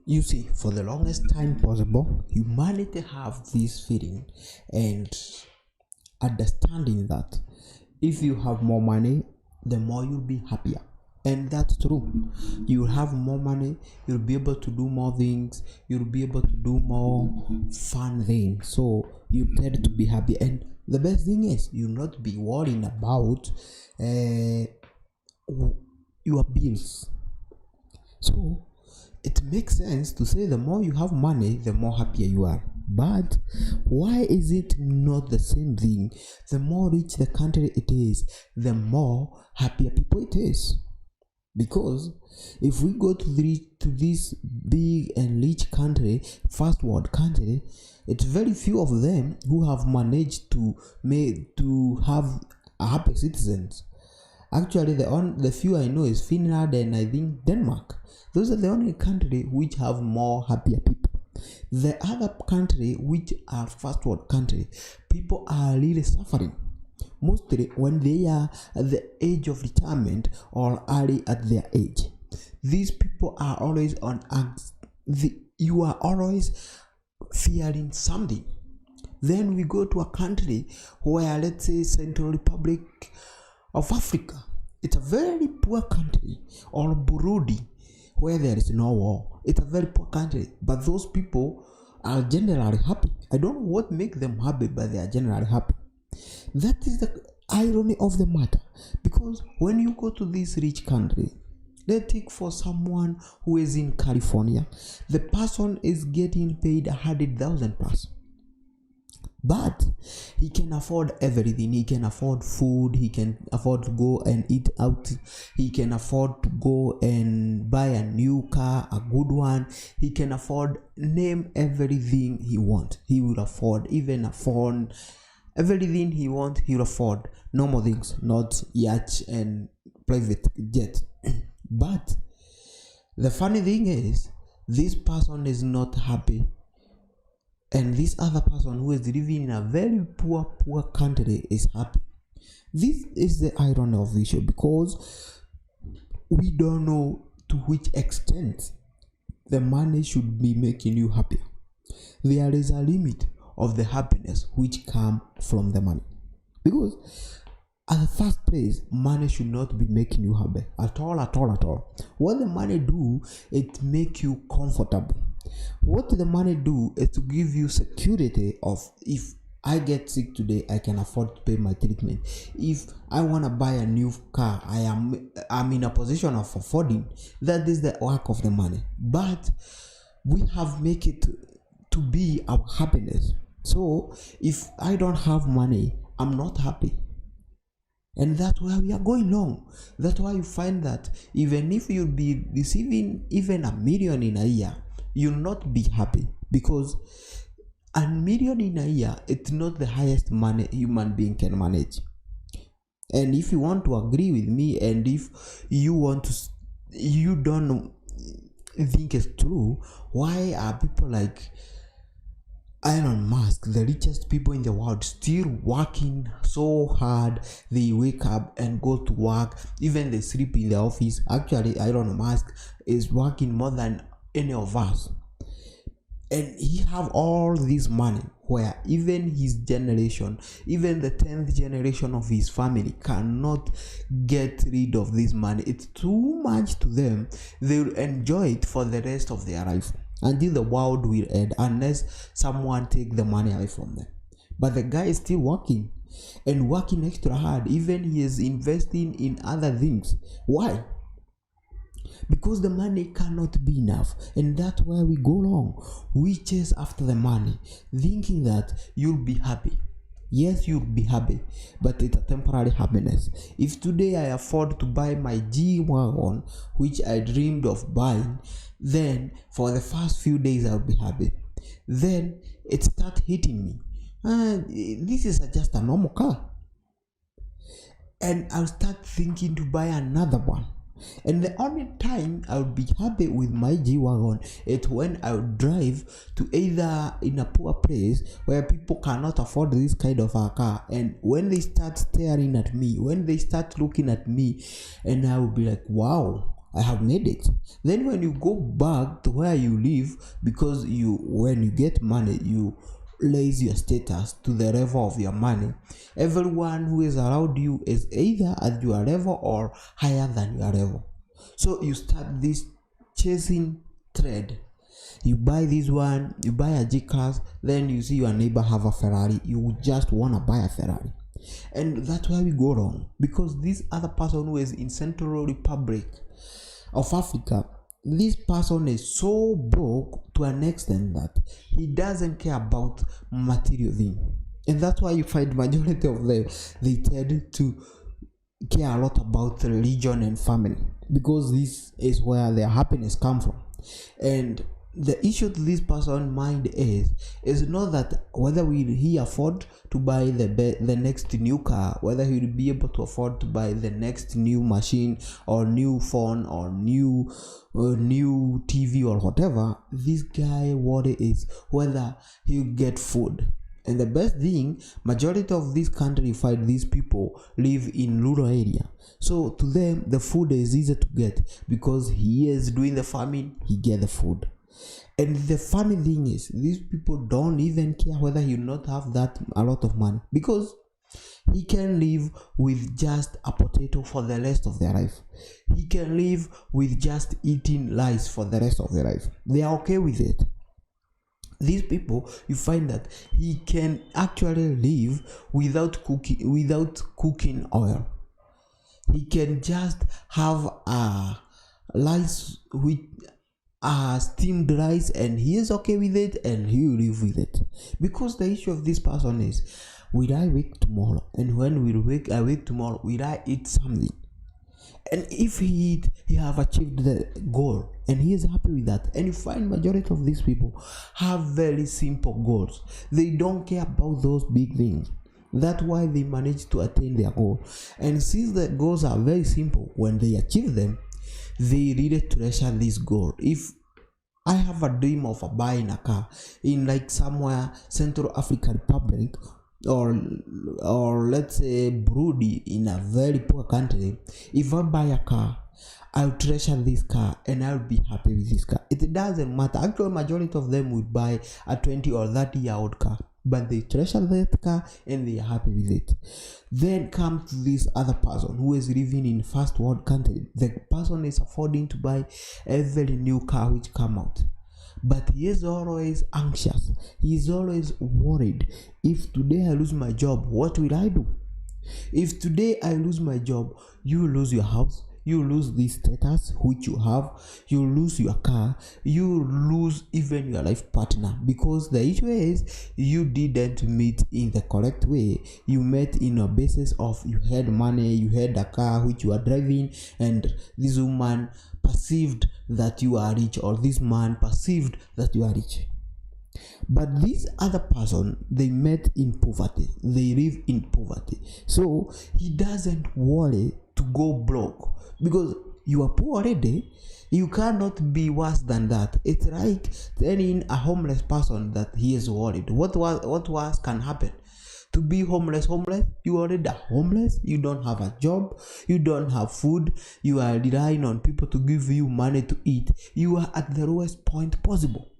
You see, for the longest time possible, humanity have this feeling and understanding that if you have more money, the more you'll be happier. And that's true. You'll have more money, you'll be able to do more things, you'll be able to do more fun things. So you tend to be happy. And the best thing is, you'll not be worrying about uh, your bills. So it makes sense to say the more you have money, the more happier you are. But why is it not the same thing? The more rich the country it is, the more happier people it is. Because if we go to this big and rich country, first world country, it's very few of them who have managed to have a happy citizens. Actually, the few I know is Finland and I think Denmark. Those are the only country which have more happier people. The other country which are first world country, people are really suffering. Mostly when they are at the age of retirement or early at their age. These people are always on you are always fearing something. Then we go to a country where, let's say, Central Republic of Africa. It's a very poor country. Or Burundi, where there is no war. It's a very poor country. But those people are generally happy. I don't know what makes them happy, but they are generally happy. That is the irony of the matter. Because when you go to this rich country, let's take for someone who is in California, the person is getting paid 100,000 plus. But he can afford everything. He can afford food. He can afford to go and eat out. He can afford to go and buy a new car, a good one. He can afford, name everything he wants. He will afford even a phone. Everything he wants, he'll afford. Normal things, not yacht and private jet. But the funny thing is, this person is not happy. And this other person who is living in a very poor country is happy. This is the irony of the issue, because we don't know to which extent the money should be making you happier. There is a limit of the happiness which come from the money. Because at the first place, money should not be making you happy at all. What the money do, it make you comfortable. What the money do is to give you security of, if I get sick today, I can afford to pay my treatment. If I want to buy a new car, I'm in a position of affording. That is the work of the money. But we have make it to be our happiness. So if I don't have money, I'm not happy. And that's why we are going wrong. That's why you find that even if you'll be receiving even $1 million in a year, you'll not be happy, because $1 million in a year, it's not the highest money human being can manage. And if you want to agree with me, and if you don't think it's true, why are people like Elon Musk, the richest people in the world, still working so hard? They wake up and go to work, even they sleep in the office. Actually, Elon Musk is working more than any of us, and he have all this money where even his generation, even the 10th generation of his family cannot get rid of this money. It's too much to them. They will enjoy it for the rest of their life until the world will end, unless someone take the money away from them. But the guy is still working, and working extra hard. Even he is investing in other things. Why? Because the money cannot be enough, and that's why we go wrong. We chase after the money, thinking that you'll be happy. Yes, you'll be happy, but it's a temporary happiness. If today I afford to buy my G-Wagon, which I dreamed of buying, then for the first few days I'll be happy. Then it starts hitting me. This is just a normal car. And I'll start thinking to buy another one. And the only time I would be happy with my G-Wagon is when I would drive to either in a poor place where people cannot afford this kind of a car, and when they start staring at me, when they start looking at me, and I will be like, wow, I have made it. Then when you go back to where you live, because when you get money, you raise your status to the level of your money. Everyone who is around you is either at your level or higher than your level. So you start this chasing trend. You buy this one, you buy a G-Class, then you see your neighbor have a Ferrari, you just want to buy a Ferrari. And that's where we go wrong, because this other person who is in Central Republic of Africa, this person is so broke to an extent that he doesn't care about material thing. And that's why you find majority of them, they tend to care a lot about religion and family, because this is where their happiness comes from. And the issue to this person mind is not that whether he afford to buy the next new car, whether he will be able to afford to buy the next new machine or new phone or new TV or whatever. This guy worry is whether he'll get food. And the best thing, majority of this country, find these people live in rural area. So to them, the food is easy to get because he is doing the farming, he get the food. And the funny thing is, these people don't even care whether he not have a lot of money, because he can live with just a potato for the rest of their life. He can live with just eating rice for the rest of their life. They are okay with it. These people, you find that he can actually live without cooking oil. He can just have a rice with steamed rice, and he is okay with it, and he will live with it. Because the issue of this person is, will I wake tomorrow? And when I wake tomorrow, will I eat something? And if he have achieved the goal and he is happy with that, and you find majority of these people have very simple goals. They don't care about those big things. That's why they manage to attain their goal. And since the goals are very simple, when they achieve them, they really treasure this goal. If I have a dream of buying a car in like somewhere Central African Republic, or let's say Burundi, in a very poor country, if I buy a car, I'll treasure this car and I'll be happy with this car. It doesn't matter. Actually, majority of them would buy a 20 or 30-year-old car, but they treasure that car and they are happy with it. Then come to this other person who is living in first world country. The person is affording to buy every new car which come out, but he is always anxious. He is always worried. If today I lose my job, what will I do? If today I lose my job, you lose your house, you lose this status which you have, you lose your car, you lose even your life partner, because the issue is you didn't meet in the correct way. You met in a basis of you had money, you had a car which you are driving, and this woman perceived that you are rich, or this man perceived that you are rich. But this other person, they met in poverty, they live in poverty, so he doesn't worry to go broke, because you are poor already. You cannot be worse than that. It's like telling a homeless person that he is worried. What worse can happen? To be homeless, you already are homeless, you don't have a job, you don't have food, you are relying on people to give you money to eat. You are at the lowest point possible.